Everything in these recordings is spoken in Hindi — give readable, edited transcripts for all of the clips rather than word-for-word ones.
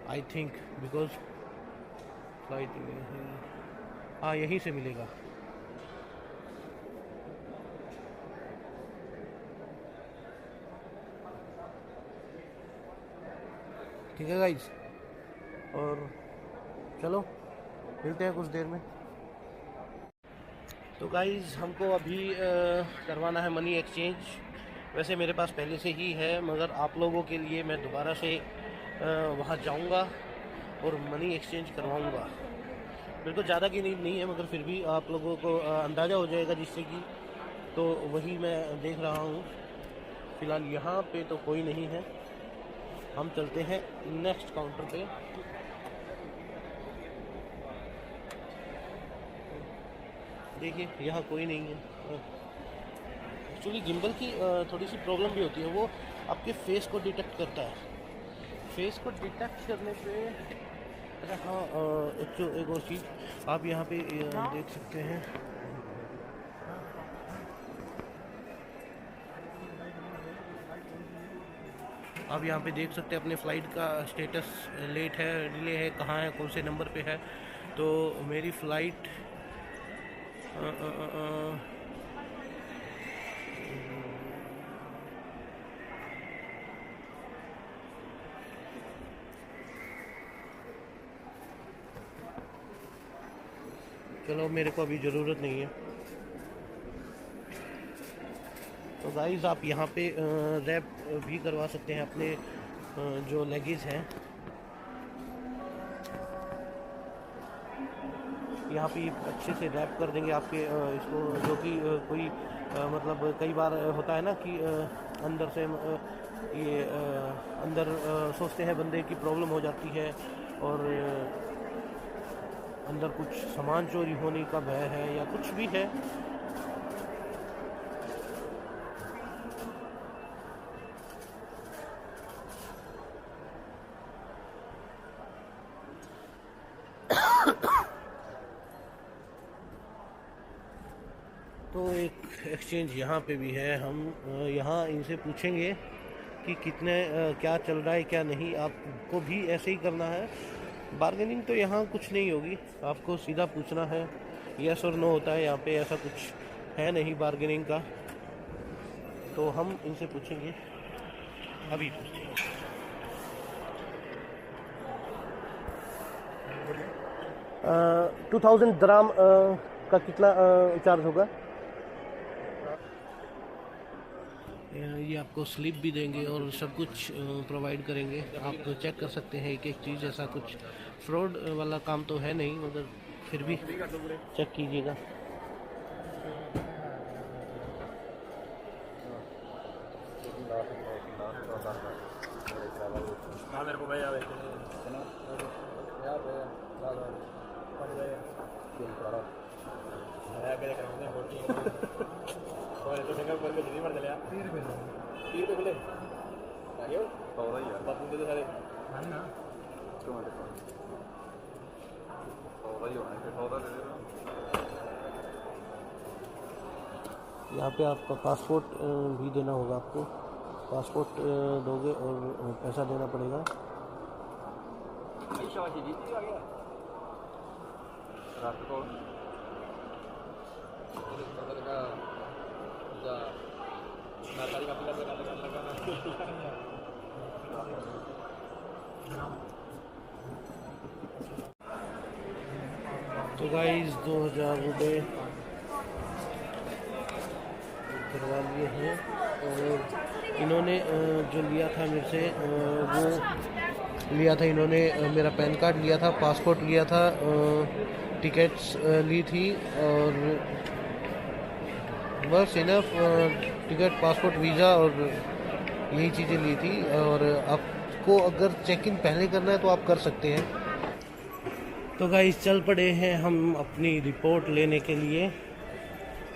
आई थिंक, बिकॉज फ्लाइट, हाँ यहीं से मिलेगा। ठीक है गाइज, और चलो मिलते हैं कुछ देर में। तो गाइज हमको अभी करवाना है मनी एक्सचेंज। वैसे मेरे पास पहले से ही है, मगर आप लोगों के लिए मैं दोबारा से वहाँ जाऊँगा और मनी एक्सचेंज करवाऊँगा। मेरे को ज़्यादा की नीड नहीं है, मगर फिर भी आप लोगों को अंदाज़ा हो जाएगा जिससे कि, तो वही मैं देख रहा हूँ। फ़िलहाल यहाँ पे तो कोई नहीं है, हम चलते हैं नेक्स्ट काउंटर पे। देखिए यहाँ कोई नहीं है। एक्चुअली गिम्बल की थोड़ी सी प्रॉब्लम भी होती है, वो आपके फेस को डिटेक्ट करता है। फेस को डिटेक्ट करने पे, अच्छा हाँ, एक और चीज़ आप यहाँ पे देख सकते हैं। आप यहाँ पे देख सकते हैं अपने फ़्लाइट का स्टेटस, लेट है, डिले है, कहाँ है, कौन से नंबर पे है। तो मेरी फ़्लाइट चलो मेरे को अभी ज़रूरत नहीं है। तो गाइस आप यहाँ पे रैप भी करवा सकते हैं अपने जो लगेज हैं। यहाँ पे अच्छे से रैप कर देंगे आपके इसको, जो कि कोई मतलब कई बार होता है ना कि अंदर से ये अंदर सोचते हैं बंदे की प्रॉब्लम हो जाती है, और अंदर कुछ सामान चोरी होने का भय है या कुछ भी है। तो एक एक्सचेंज यहाँ पे भी है, हम यहाँ इनसे पूछेंगे कि कितने क्या चल रहा है क्या नहीं। आपको भी ऐसे ही करना है। बार्गेनिंग तो यहाँ कुछ नहीं होगी, आपको सीधा पूछना है, यस और नो होता है यहाँ पे, ऐसा कुछ है नहीं बार्गेनिंग का। तो हम इनसे पूछेंगे, अभी पूछते हैं। 2000 दराम का कितना चार्ज होगा? ये आपको स्लिप भी देंगे और सब कुछ प्रोवाइड करेंगे। आप चेक कर सकते हैं एक एक चीज़, ऐसा कुछ फ्रॉड वाला काम तो है नहीं, मगर फिर भी चेक कीजिएगा। यहाँ पे आपका पासपोर्ट भी देना होगा आपको। पासपोर्ट दोगे और पैसा देना पड़ेगा। तो गाइस 2000 रुपये करवा लिए हैं, और इन्होंने जो लिया था मेरे से वो लिया था इन्होंने, मेरा पैन कार्ड लिया था, पासपोर्ट लिया था, टिकट्स ली थी, और बस इनफ। टिकट, पासपोर्ट, वीज़ा और यही चीज़ें ली थी। और आपको अगर चेक इन पहले करना है तो आप कर सकते हैं। तो गाइस चल पड़े हैं हम अपनी रिपोर्ट लेने के लिए,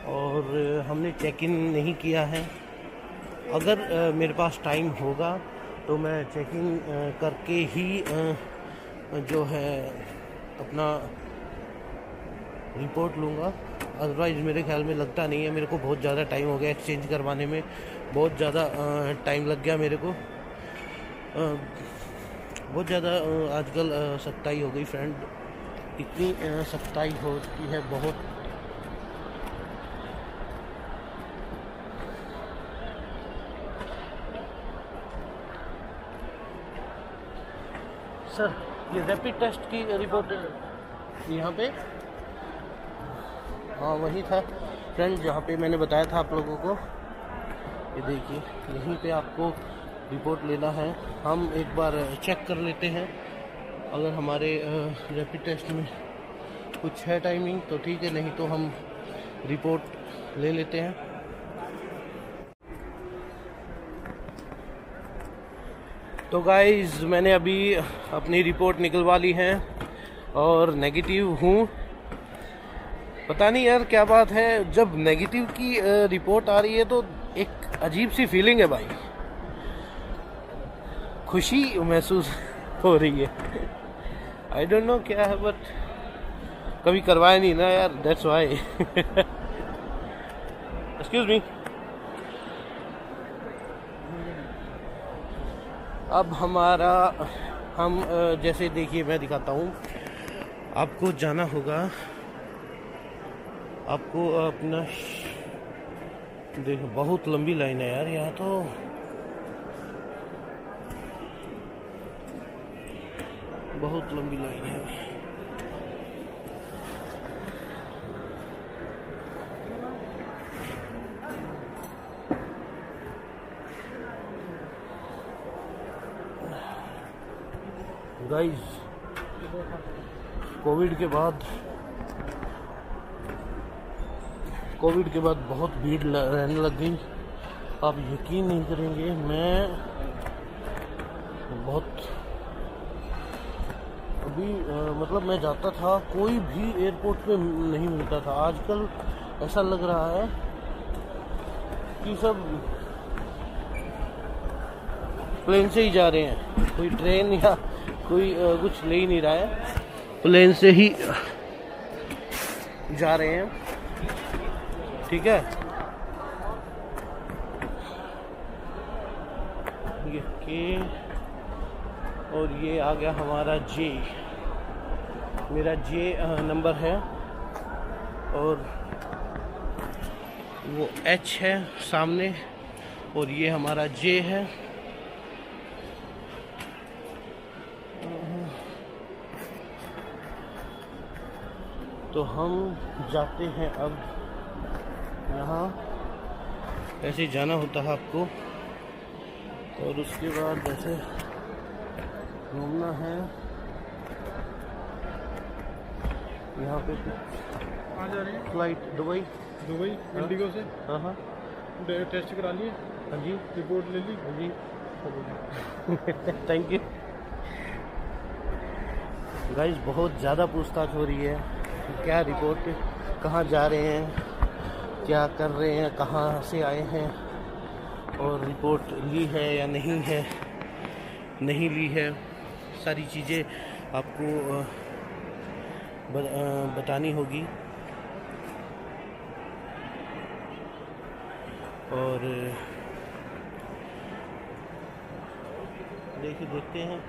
और हमने चेक इन नहीं किया है। अगर मेरे पास टाइम होगा तो मैं चेक इन करके ही जो है अपना रिपोर्ट लूँगा। अदरवाइज़ मेरे ख्याल में लगता नहीं है, मेरे को बहुत ज़्यादा टाइम हो गया एक्सचेंज करवाने में, बहुत ज़्यादा टाइम लग गया मेरे को। बहुत ज़्यादा आजकल सख्ताई हो गई फ्रेंड, इतनी सख्ताई हो चुकी है बहुत। सर ये रैपिड टेस्ट की रिपोर्ट यहाँ पे, हाँ वही था फ्रेंड जहाँ पे मैंने बताया था आप लोगों को। ये देखिए यहीं पे आपको रिपोर्ट लेना है। हम एक बार चेक कर लेते हैं, अगर हमारे रैपिड टेस्ट में कुछ है टाइमिंग तो ठीक है, नहीं तो हम रिपोर्ट ले लेते हैं। तो गाइज़ मैंने अभी अपनी रिपोर्ट निकलवा ली है और नेगेटिव हूँ। पता नहीं यार क्या बात है, जब नेगेटिव की रिपोर्ट आ रही है तो एक अजीब सी फीलिंग है भाई, खुशी महसूस हो रही है। आई डोंट नो क्या है, बट कभी करवाया नहीं ना यार, दैट्स व्हाई। Excuse me. अब हमारा हम जैसे देखिए मैं दिखाता हूँ आपको, जाना होगा आपको अपना, देखो बहुत लंबी लाइन है यार यहाँ तो। बहुत लंबी लाइन है। गाइस कोविड के बाद बहुत भीड़ रहने लग गई। आप यकीन नहीं करेंगे, मैं बहुत अभी मतलब मैं जाता था, कोई भी एयरपोर्ट पे नहीं मिलता था। आजकल ऐसा लग रहा है कि सब प्लेन से ही जा रहे हैं, कोई ट्रेन या कोई कुछ ले ही नहीं रहा है, प्लेन से ही जा रहे हैं। ठीक है, ये के और ये आ गया हमारा जे, मेरा जे नंबर है और वो एच है सामने और ये हमारा जे है। तो हम जाते हैं अब यहाँ, ऐसे जाना होता है आपको और उसके बाद जैसे घूमना है यहाँ पे। कहाँ जा रही है? फ्लाइट दुबई इंडिगो से। हाँ हाँ टेस्ट करा लिए? हाँ जी, रिपोर्ट ले ली? हाँ जी। थैंक यू गाइस, बहुत ज़्यादा पूछताछ हो रही है, क्या रिपोर्ट, कहाँ जा रहे हैं, क्या कर रहे हैं, कहाँ से आए हैं और रिपोर्ट ली है या नहीं है, नहीं ली है, सारी चीज़ें आपको बतानी होगी। और देखते हैं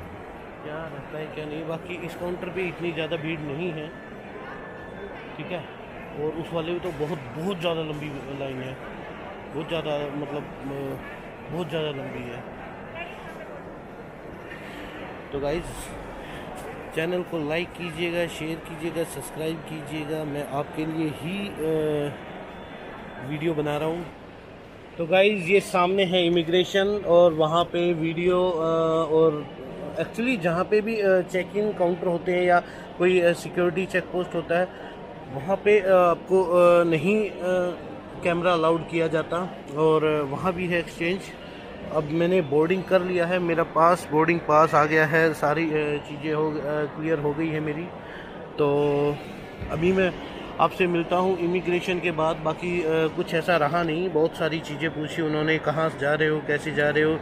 क्या रहता है क्या नहीं। बाकी इस काउंटर पे इतनी ज़्यादा भीड़ नहीं है, ठीक है, और उस वाले भी तो बहुत ज़्यादा लंबी लाइन है, बहुत ज़्यादा, मतलब बहुत ज़्यादा लंबी है। तो गाइस चैनल को लाइक कीजिएगा, शेयर कीजिएगा, सब्सक्राइब कीजिएगा, मैं आपके लिए ही वीडियो बना रहा हूँ। तो गाइस ये सामने है इमिग्रेशन और वहाँ पे वीडियो और एक्चुअली जहाँ पे भी चेक इन काउंटर होते हैं या कोई सिक्योरिटी चेक पोस्ट होता है, वहाँ पे आपको नहीं कैमरा अलाउड किया जाता। और वहाँ भी है एक्सचेंज। अब मैंने बोर्डिंग कर लिया है, मेरा पास बोर्डिंग पास आ गया है, सारी चीज़ें क्लियर हो गई है मेरी। तो अभी मैं आपसे मिलता हूँ इमिग्रेशन के बाद। बाकी कुछ ऐसा रहा नहीं, बहुत सारी चीज़ें पूछी उन्होंने, कहाँ जा रहे हो, कैसे जा रहे हो,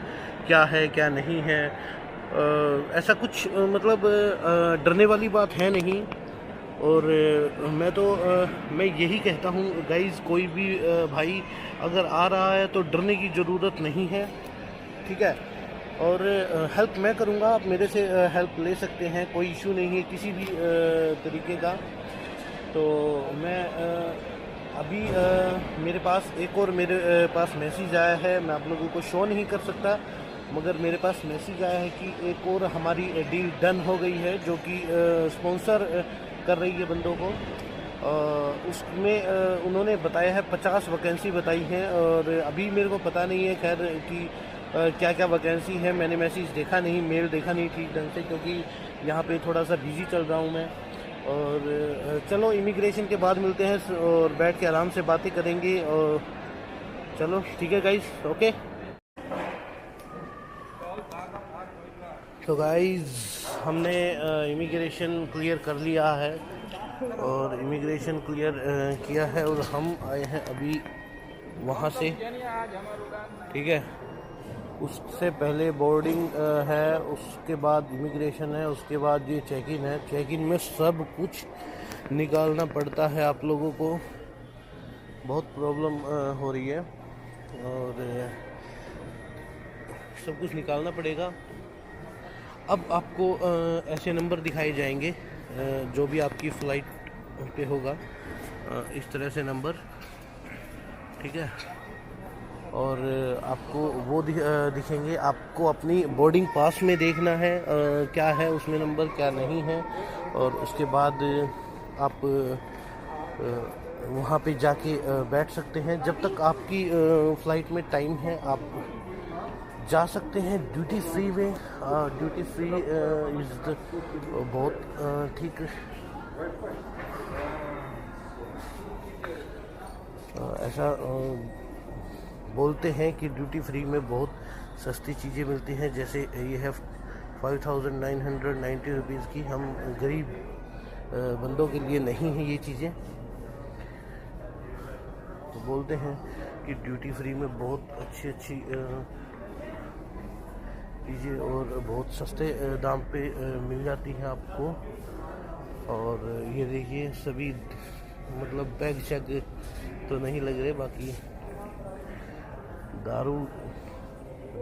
क्या है क्या नहीं है, ऐसा कुछ मतलब डरने वाली बात है नहीं। और मैं यही कहता हूँ गाइज़, कोई भी भाई अगर आ रहा है तो डरने की ज़रूरत नहीं है, ठीक है। और हेल्प मैं करूँगा, आप मेरे से हेल्प ले सकते हैं, कोई इशू नहीं है किसी भी तरीके का। तो मैं अभी मेरे पास एक और मेरे पास मैसेज आया है, मैं आप लोगों को शो नहीं कर सकता, मगर मेरे पास मैसेज आया है कि एक और हमारी डील डन हो गई है, जो कि स्पॉन्सर कर रही है बंदों को। उसमें उन्होंने बताया है 50 वैकेंसी बताई हैं, और अभी मेरे को पता नहीं है खैर कि क्या क्या वैकेंसी है। मैंने मैसेज देखा नहीं, मेल देखा नहीं ठीक ढंग से, क्योंकि यहाँ पे थोड़ा सा बिजी चल रहा हूँ मैं। और चलो इमिग्रेशन के बाद मिलते हैं और बैठ के आराम से बातें करेंगे। और चलो ठीक है गाइस, ओके। तो गाइस हमने इमिग्रेशन क्लियर कर लिया है, और इमिग्रेशन क्लियर किया है, और हम आए हैं अभी वहाँ से, ठीक है। उससे पहले बोर्डिंग है, उसके बाद इमिग्रेशन है, उसके बाद ये चेक इन है। चेक इन में सब कुछ निकालना पड़ता है, आप लोगों को बहुत प्रॉब्लम हो रही है, और सब कुछ निकालना पड़ेगा। अब आपको ऐसे नंबर दिखाए जाएंगे जो भी आपकी फ़्लाइट पे होगा, इस तरह से नंबर, ठीक है। और आपको वो दिखेंगे, आपको अपनी बोर्डिंग पास में देखना है क्या है उसमें नंबर, क्या नहीं है। और उसके बाद आप वहाँ पे जाके बैठ सकते हैं। जब तक आपकी फ़्लाइट में टाइम है, आप जा सकते हैं ड्यूटी फ्री में। ड्यूटी फ्री इज़ बहुत ठीक, ऐसा बोलते हैं कि ड्यूटी फ्री में बहुत सस्ती चीज़ें मिलती हैं। जैसे ये है 5990 रुपीज़ की, हम गरीब बंदों के लिए नहीं है ये चीज़ें। तो बोलते हैं कि ड्यूटी फ्री में बहुत अच्छी चीज़ें और बहुत सस्ते दाम पे मिल जाती हैं आपको। और ये देखिए सभी मतलब बैग शैग तो नहीं लग रहे, बाकी दारू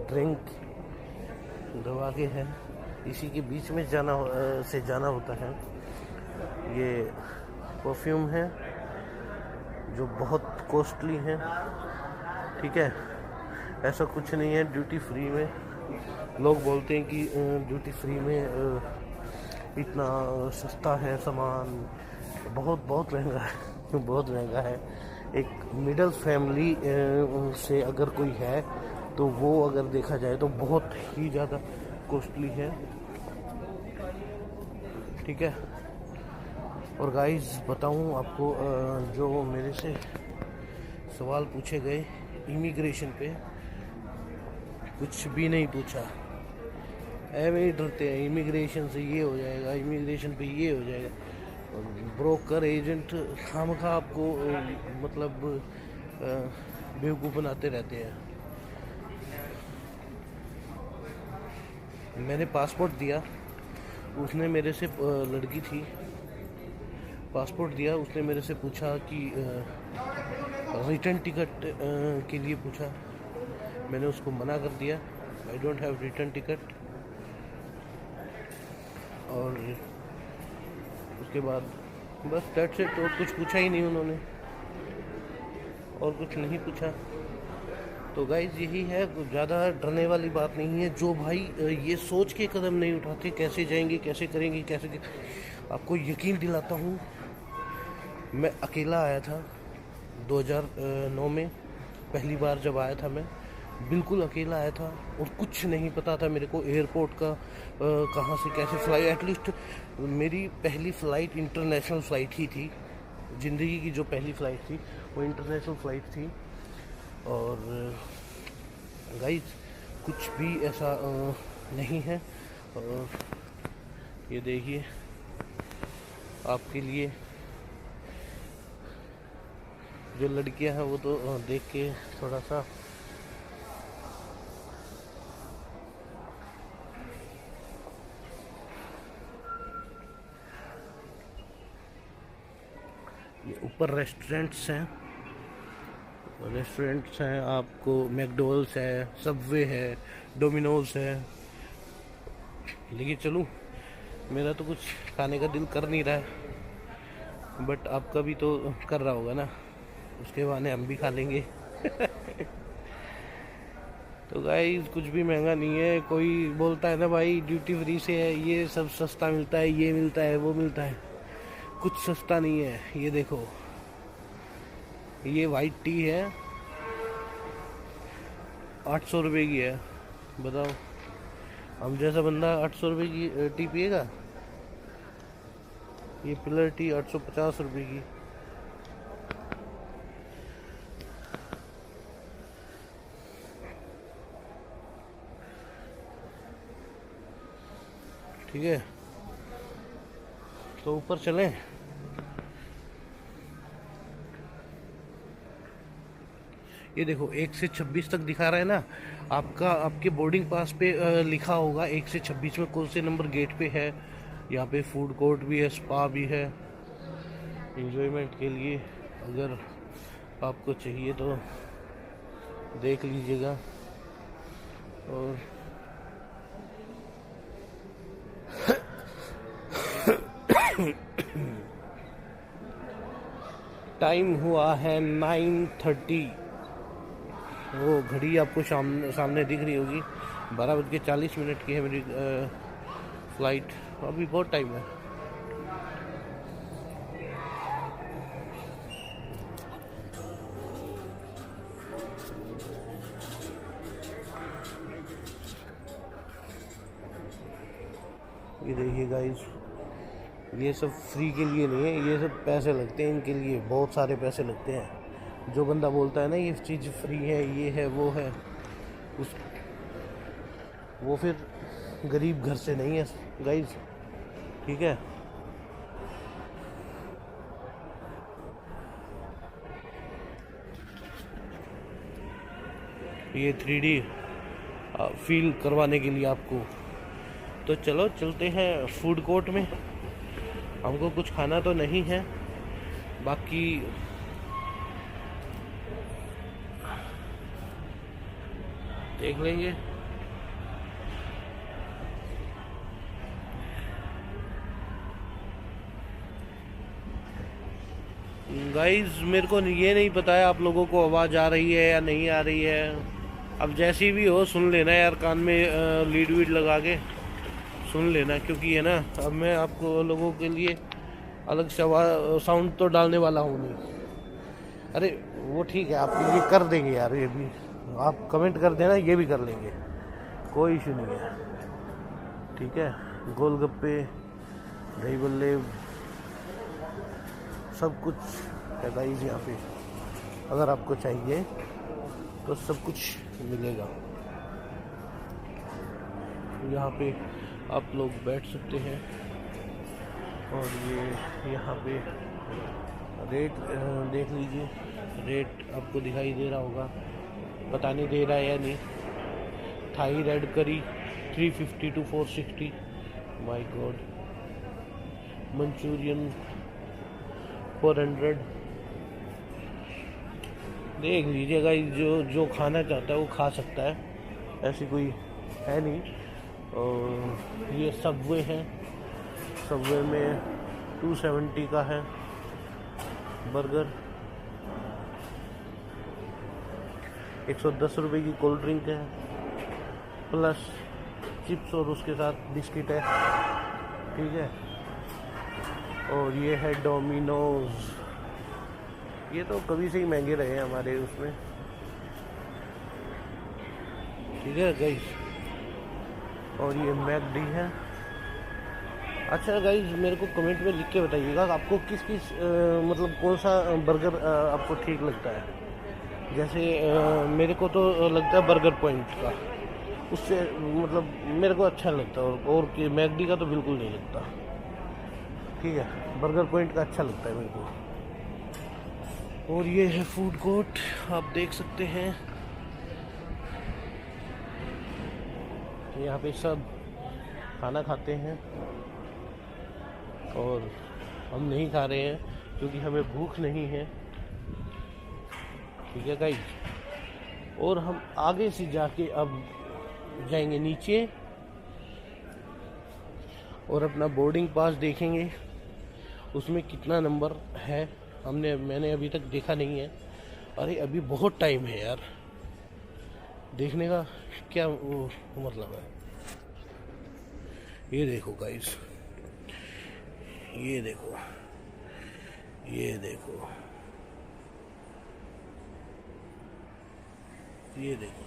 ड्रिंक दवा के हैं, इसी के बीच में जाना होता है। ये परफ्यूम है जो बहुत कॉस्टली है, ठीक है। ऐसा कुछ नहीं है ड्यूटी फ्री में। लोग बोलते हैं कि ड्यूटी फ्री में इतना सस्ता है सामान, बहुत महंगा है बहुत महंगा है। एक मिडिल फैमिली से अगर कोई है तो वो अगर देखा जाए तो बहुत ही ज़्यादा कॉस्टली है, ठीक है। और गाइस बताऊं आपको, जो मेरे से सवाल पूछे गए इमिग्रेशन पे, कुछ भी नहीं पूछा। ऐਵੇਂ ही डरते हैं इमिग्रेशन से, ये हो जाएगा इमिग्रेशन पे, ये हो जाएगा। ब्रोकर एजेंट खामखा आपको मतलब बेवकूफ़ बनाते रहते हैं। मैंने पासपोर्ट दिया, उसने मेरे से लड़की थी, पासपोर्ट दिया, उसने मेरे से पूछा कि रिटर्न टिकट के लिए पूछा। मैंने उसको मना कर दिया, I don't have return ticket. और उसके बाद बस दैट्स इट, और कुछ पूछा ही नहीं उन्होंने, और कुछ नहीं पूछा। तो गाइस यही है, ज़्यादा डरने वाली बात नहीं है। जो भाई ये सोच के कदम नहीं उठाते कैसे जाएंगे, कैसे करेंगे, आपको यकीन दिलाता हूँ, मैं अकेला आया था 2009 में, पहली बार जब आया था मैं बिल्कुल अकेला आया था, और कुछ नहीं पता था मेरे को एयरपोर्ट का कहाँ से कैसे फ्लाइट। एटलीस्ट मेरी पहली फ़्लाइट इंटरनेशनल फ़्लाइट ही थी, ज़िंदगी की जो पहली फ़्लाइट थी वो इंटरनेशनल फ़्लाइट थी। और गाइस कुछ भी ऐसा नहीं है। और ये देखिए आपके लिए जो लड़कियां हैं वो तो देख के थोड़ा सा ये ऊपर रेस्टोरेंट्स हैं, रेस्टोरेंट्स हैं, आपको मैकडोनल्ड्स है, सबवे है, डोमिनोज है। लेकिन चलूँ, मेरा तो कुछ खाने का दिल कर नहीं रहा है, बट आपका भी तो कर रहा होगा ना, उसके बहाने हम भी खा लेंगे। तो गाइस कुछ भी महंगा नहीं है। कोई बोलता है ना भाई ड्यूटी फ्री से है, ये सब सस्ता मिलता है, ये मिलता है, वो मिलता है, कुछ सस्ता नहीं है। ये देखो, ये वाइट टी है, 800 रुपये की है। बताओ, हम जैसा बंदा 800 रुपये की टी पिएगा? ये पिलर टी 850 रुपये की। ठीक है, तो ऊपर चलें। ये देखो 1 से 26 तक दिखा रहा है ना, आपके बोर्डिंग पास पे लिखा होगा 1 से 26 में कौन से नंबर गेट पे है। यहाँ पे फूड कोर्ट भी है, स्पा भी है, एंजॉयमेंट के लिए अगर आपको चाहिए तो देख लीजिएगा। और टाइम हुआ है 9:30। वो घड़ी आपको सामने दिख रही होगी, 12:40 की है मेरी फ्लाइट। अभी बहुत टाइम है। ये देखिए गाइस, ये सब फ्री के लिए नहीं है, ये सब पैसे लगते हैं इनके लिए, बहुत सारे पैसे लगते हैं। जो बंदा बोलता है ना ये चीज़ फ्री है, ये है, वो है, वो फिर गरीब घर से नहीं है गाइस। ठीक है, ये 3D फील करवाने के लिए आपको। तो चलो चलते हैं फूड कोर्ट में। हमको कुछ खाना तो नहीं है, बाकी देख लेंगे। गाइस मेरे को ये नहीं पता है आप लोगों को आवाज़ आ रही है या नहीं आ रही है। अब जैसी भी हो सुन लेना यार, कान में लीड वीड लगा के सुन लेना, क्योंकि है ना अब मैं आपको लोगों के लिए अलग से साउंड तो डालने वाला हूँ नहीं। अरे वो ठीक है, आप ये कर देंगे यार, ये भी आप कमेंट कर देना, ये भी कर लेंगे, कोई इशू नहीं है। ठीक है, गोलगप्पे, दही बल्ले, सब कुछ है गाइस यहाँ पे। अगर आपको चाहिए तो सब कुछ मिलेगा यहाँ पे, आप लोग बैठ सकते हैं। और ये यहाँ पे रेट देख लीजिए, रेट आपको दिखाई दे रहा होगा, पता नहीं दे रहा है या नहीं। थाई रेड करी 350 to 460, माय गॉड। मंचूरियन 400। देख लीजिएगा, जो खाना चाहता है वो खा सकता है, ऐसी कोई है नहीं। और ये सबवे है, सबवे में 270 का है बर्गर। 110 रुपये की कोल्ड ड्रिंक है, प्लस चिप्स और उसके साथ बिस्किट है। ठीक है, और ये है डोमिनोज। ये तो कभी से ही महंगे रहे हैं हमारे उसमें। ठीक है गाइस, और ये मैकडी है। अच्छा गाइस, मेरे को कमेंट में लिख के बताइएगा आपको किस मतलब कौन सा बर्गर आपको ठीक लगता है। जैसे मेरे को तो लगता है बर्गर पॉइंट का, उससे मतलब मेरे को अच्छा लगता है। और मैकडी का तो बिल्कुल नहीं लगता। ठीक है, बर्गर पॉइंट का अच्छा लगता है मेरे को। और ये है फूड कोर्ट, आप देख सकते हैं। यहाँ पे सब खाना खाते हैं और हम नहीं खा रहे हैं क्योंकि हमें भूख नहीं है। ठीक है गाइस, और हम आगे से जाके अब जाएंगे नीचे और अपना बोर्डिंग पास देखेंगे उसमें कितना नंबर है। मैंने अभी तक देखा नहीं है। अरे अभी बहुत टाइम है यार, देखने का क्या वो मतलब है। ये देखो गाइस, ये देखो, ये देखो, ये देखो।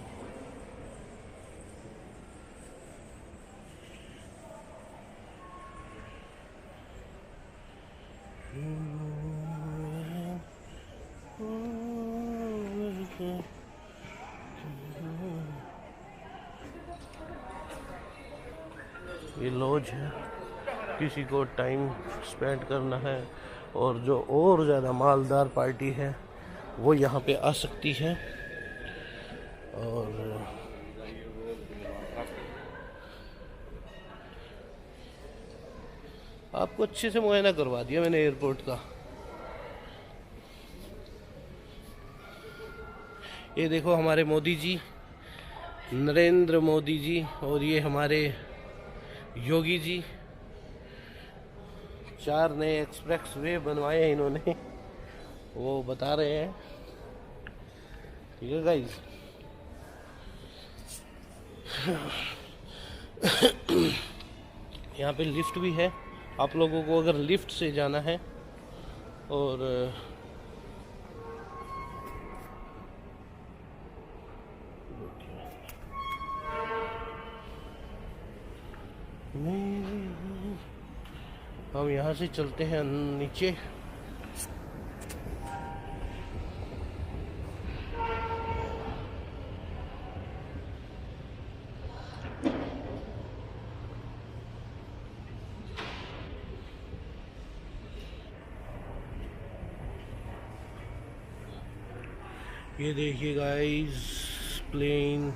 ये लॉज है, किसी को टाइम स्पेंड करना है और जो और ज़्यादा मालदार पार्टी है वो यहाँ पे आ सकती है। और आपको अच्छे से मुआयना करवा दिया मैंने एयरपोर्ट का। ये देखो हमारे मोदी जी, नरेंद्र मोदी जी, और ये हमारे योगी जी। 4 नए एक्सप्रेस वे बनवाए हैं इन्होंने, वो बता रहे हैं। ठीक है गाइस, यहाँ पे लिफ्ट भी है आप लोगों को अगर लिफ्ट से जाना है। और हम यहाँ से चलते हैं नीचे। ये देखिए गाइस, प्लेन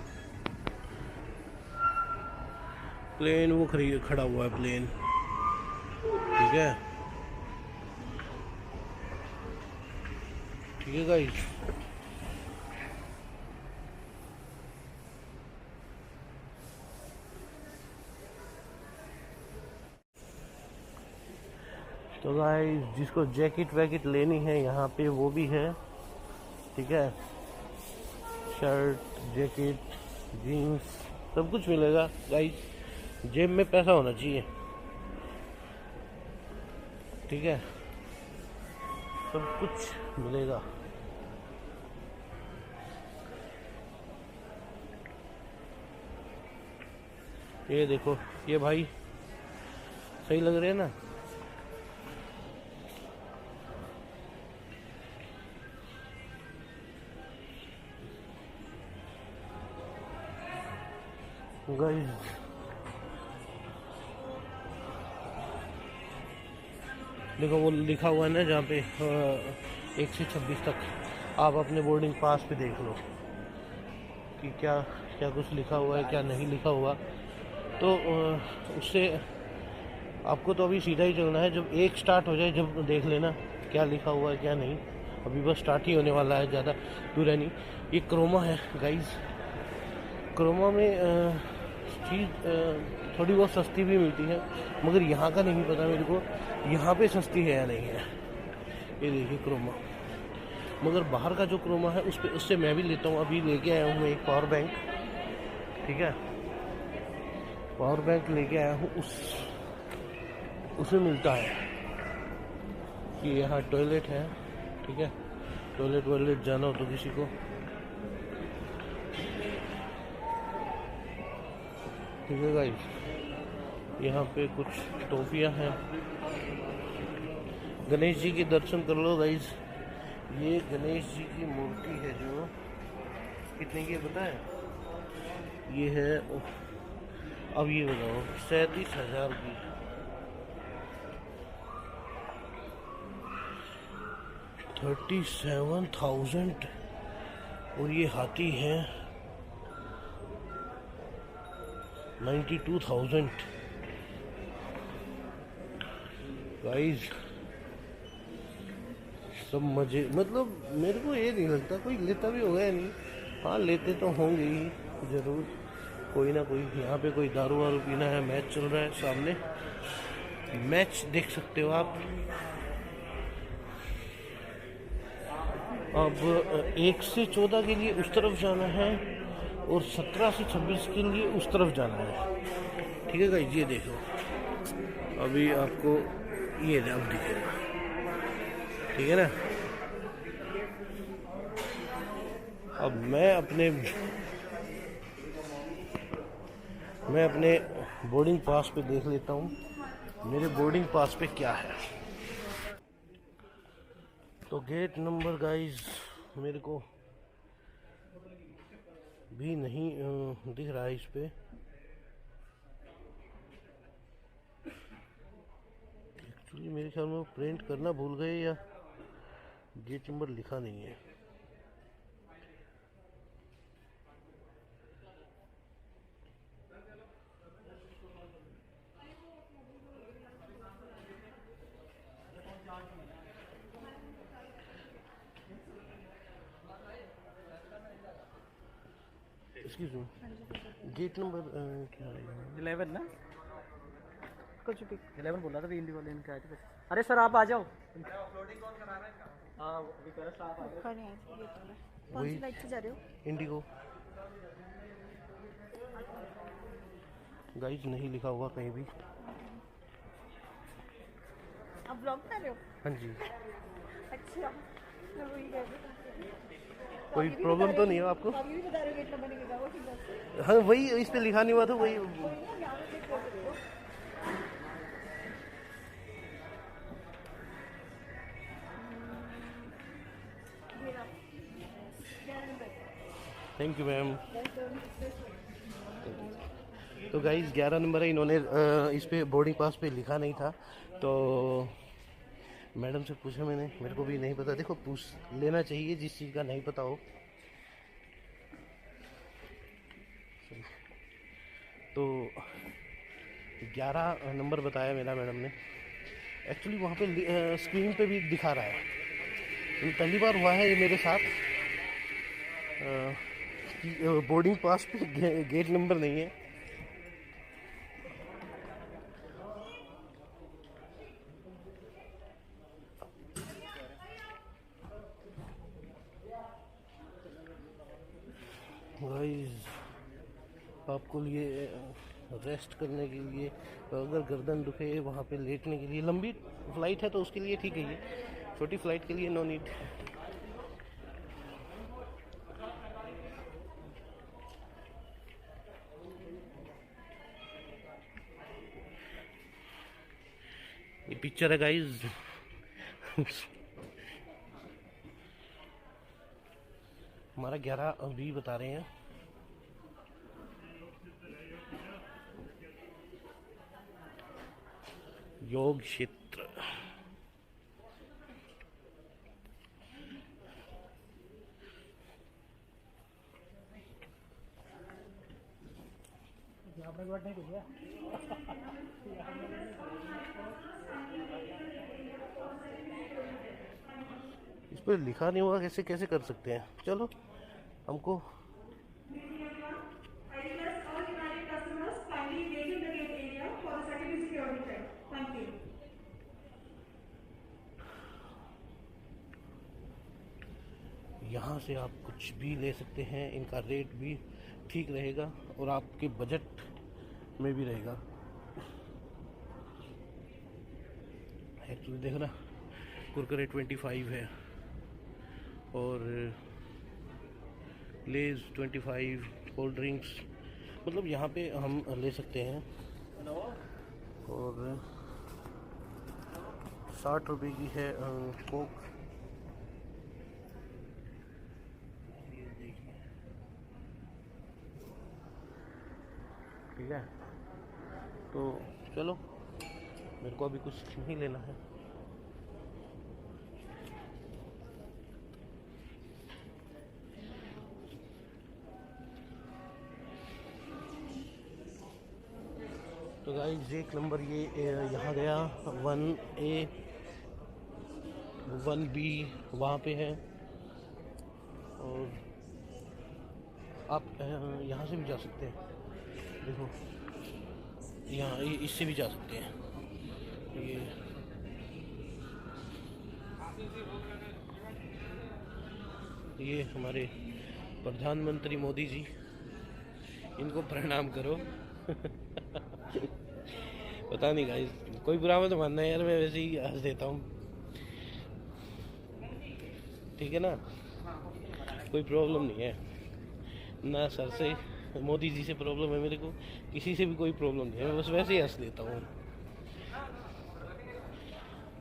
वो खड़ा हुआ है प्लेन। ठीक है, ठीक है गाइस। तो गाइस, जिसको जैकेट वैकेट लेनी है यहाँ पे वो भी है। ठीक है, शर्ट, जैकेट, जीन्स सब कुछ मिलेगा गाइस। जेब में पैसा होना चाहिए। ठीक है, सब कुछ मिलेगा। ये देखो, ये भाई सही लग रहे हैं ना। गाइस देखो, वो लिखा हुआ है ना जहाँ पे 1 से 26 तक, आप अपने बोर्डिंग पास पे देख लो कि क्या क्या कुछ लिखा हुआ है, क्या नहीं लिखा हुआ। तो उससे आपको तो अभी सीधा ही चलना है। जब 1 स्टार्ट हो जाए जब देख लेना क्या लिखा हुआ है क्या नहीं। अभी बस स्टार्ट ही होने वाला है, ज़्यादा दूर है नहीं। ये क्रोमा है गाइस। क्रोमा में चीज़ थोड़ी बहुत सस्ती भी मिलती है, मगर यहाँ का नहीं पता मेरे को यहाँ पे सस्ती है या नहीं है। ये देखिए क्रोमा, मगर बाहर का जो क्रोमा है उससे मैं भी लेता हूँ। अभी लेके आया हूँ मैं एक पावर बैंक। ठीक है, पावर बैंक लेके आया हूँ। उसमें मिलता है कि यहाँ टॉयलेट है। ठीक है, टॉयलेट वॉयलेट जाना हो तो किसी को। ठीक है गाइस, यहाँ पे कुछ टोपियाँ हैं। गणेश जी के दर्शन कर लो गाइस। ये गणेश जी की मूर्ति है जो कितने की पता है? ये है, अब ये बताओ, 37,000 की। $37,000। और ये हाथी है 92,000। गाइस सब मजे, मतलब मेरे को ये नहीं लगता कोई लेता भी होगा या नहीं। हाँ लेते तो होंगे ही ज़रूर, कोई ना कोई। यहाँ पे कोई दारू वारू पीना है, मैच चल रहा है सामने, मैच देख सकते हो आप। अब 1 से 14 के लिए उस तरफ जाना है और 17 से 26 के लिए उस तरफ जाना है। ठीक है गाइस, ये देखो अभी आपको ये अब दिखेगा, ठीक है ना। अब मैं अपने बोर्डिंग पास पे देख लेता हूँ मेरे बोर्डिंग पास पे क्या है। तो गेट नंबर गाइस मेरे को भी नहीं दिख रहा है इस पे। एक्चुअली मेरे ख्याल में वो प्रिंट करना भूल गए या गेट नंबर लिखा नहीं है। एक्सक्यूज मी, गेट नंबर क्या है? 11 ना, कुछ भी 11 बोला था इंडिगो लेन के आए थे। अरे सर आप आ जाओ। अपलोडिंग कौन करा रहा है इनका? हाँ अभी कह रहा स्टाफ आ गया। कौन सी लाइट से जा रहे हो? इंडिगो गाइस, नहीं लिखा हुआ कहीं भी। आप ब्लॉग कर रहे हो? हाँ जी। अच्छा, मैं वही कह रही हूँ। कोई प्रॉब्लम तो नहीं है आपको? अभी भी बता रहे हो गेट नंबर नहीं लिखा हुआ, ठीक है। हाँ वही, इस पे लिखा नहीं हुआ था वही। कोई ना, यहाँ पे चेक कर सकते हो। ये रहा। 11 नंबर। Thank you ma'am. तो गाइस 11 नंबर है, इन्होंने इस पे बोर्डिंग पास पे लिखा नहीं था, तो मैडम से पूछा मैंने, मेरे को भी नहीं पता। देखो पूछ लेना चाहिए जिस चीज़ का नहीं पता हो। तो 11 नंबर बताया मेरा मैडम ने। एक्चुअली वहाँ पे स्क्रीन पे भी दिखा रहा है, ये पहली बार हुआ है ये मेरे साथ कि बोर्डिंग पास पे गेट नंबर नहीं है। गाइस आपको लिए रेस्ट करने के लिए, अगर गर्दन दुखे वहाँ पे लेटने के लिए, लंबी फ्लाइट है तो उसके लिए ठीक है, ये छोटी फ्लाइट के लिए नो नीड। ये पिक्चर है गाइस। हमारा 11:20 बता रहे हैं। योग क्षेत्र। इस पर लिखा नहीं होगा, कैसे कैसे कर सकते हैं। चलो हमको यहाँ से आप कुछ भी ले सकते हैं, इनका रेट भी ठीक रहेगा और आपके बजट में भी रहेगा। एक्चुअली देखो ना, कुरकुरे 25 है और लेज 25, कोल्ड ड्रिंक्स, मतलब यहाँ पे हम ले सकते हैं। और 60 रुपये की है कोक। ठीक है, तो चलो मेरे को अभी कुछ नहीं लेना है। तो गाइस एक नंबर ये यहाँ गया 1A 1B वहाँ पे है, और आप यहाँ से भी जा सकते हैं। देखो यहाँ इससे भी जा सकते हैं। ये हमारे प्रधानमंत्री मोदी जी, इनको प्रणाम करो। पता नहीं गाइस, कोई बुरा मत मानना यार, मैं वैसे ही हंस देता हूँ, ठीक है ना, कोई प्रॉब्लम नहीं है ना सर से, मोदी जी से प्रॉब्लम है मेरे को, किसी से भी कोई प्रॉब्लम नहीं है, मैं बस वैसे ही हंस देता हूँ।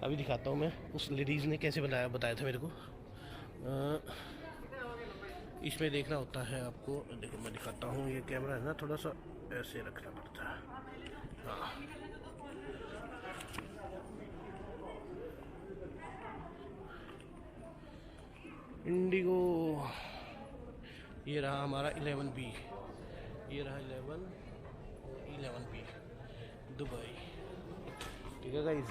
अभी दिखाता हूँ मैं उस लेडीज़ ने कैसे बताया था मेरे को। इसमें देखना होता है आपको, देखो मैं दिखाता हूँ, ये कैमरा है ना, थोड़ा सा ऐसे रखना पड़ता है। हाँ, इंडिगो, ये रहा हमारा 11B, ये रहा 11B दुबई, ठीक है गाइस।